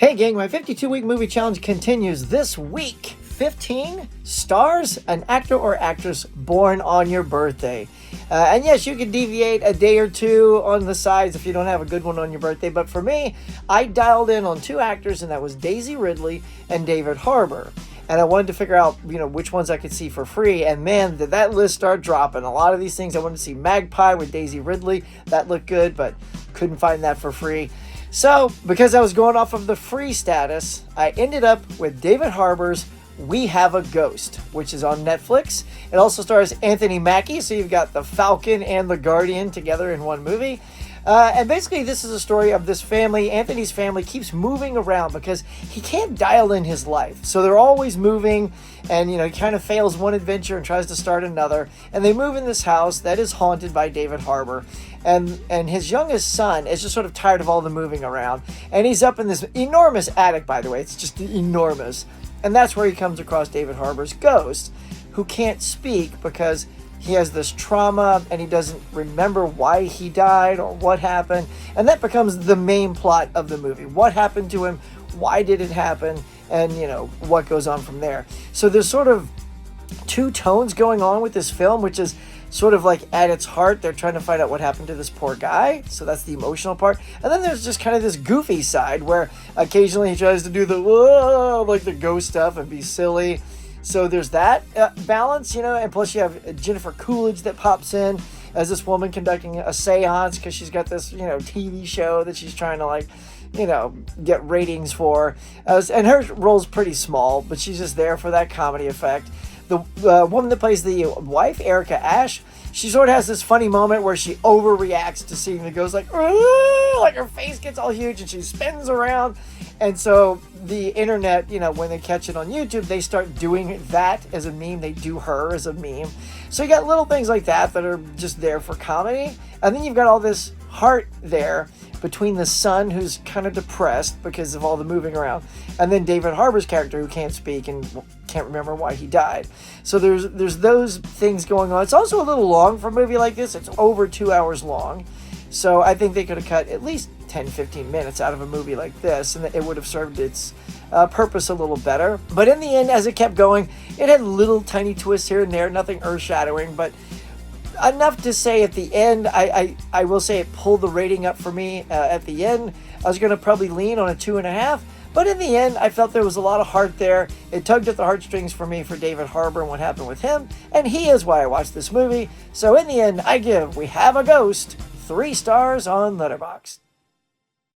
Hey gang, my 52-week movie challenge continues this week. 15 stars an actor or actress born on your birthday. And yes, you can deviate a day or two on the sides if you don't have a good one on your birthday. But for me, I dialed in on two actors, and that was Daisy Ridley and David Harbour. And I wanted to figure out, which ones I could see for free. And man, did that list start dropping. A lot of these things, I wanted to see Magpie with Daisy Ridley. That looked good, but couldn't find that for free. So, because I was going off of the free status, I ended up with David Harbour's We Have a Ghost, which is on Netflix. It also stars Anthony Mackie, so you've got the Falcon and the Guardian together in one movie. And basically, this is a story of this family. Anthony's family keeps moving around because he can't dial in his life. So they're always moving, and, he kind of fails one adventure and tries to start another. And they move in this house that is haunted by David Harbour. And his youngest son is just sort of tired of all the moving around. And he's up in this enormous attic, by the way. It's just enormous. And that's where he comes across David Harbour's ghost, who can't speak because he has this trauma and he doesn't remember why he died or what happened. And that becomes the main plot of the movie. What happened to him? Why did it happen? And, what goes on from there. So there's sort of two tones going on with this film, which is sort of like at its heart, they're trying to find out what happened to this poor guy. So that's the emotional part. And then there's just kind of this goofy side where occasionally he tries to do the, like the ghost stuff and be silly. So there's that balance, and plus you have Jennifer Coolidge that pops in as this woman conducting a seance because she's got this, TV show that she's trying to get ratings for. And her role's pretty small, but she's just there for that comedy effect. The woman that plays the wife, Erica Ash, she sort of has this funny moment where she overreacts to seeing the ghost, like her face gets all huge and she spins around. And so the internet, when they catch it on YouTube, they start doing that as a meme. They do her as a meme. So you got little things like that are just there for comedy. And then you've got all this heart there between the son, who's kind of depressed because of all the moving around, and then David Harbour's character, who can't speak and can't remember why he died. So there's those things going on. It's also a little long for a movie like this. It's over 2 hours long. So I think they could have cut at least 10-15 minutes out of a movie like this, and it would have served its purpose a little better. But in the end, as it kept going, it had little tiny twists here and there, nothing earth-shattering, but enough to say at the end, I will say it pulled the rating up for me at the end. I was going to probably lean on a 2.5, but in the end, I felt there was a lot of heart there. It tugged at the heartstrings for me for David Harbour and what happened with him, and he is why I watched this movie. So in the end, I give We Have a Ghost 3 stars on Letterboxd.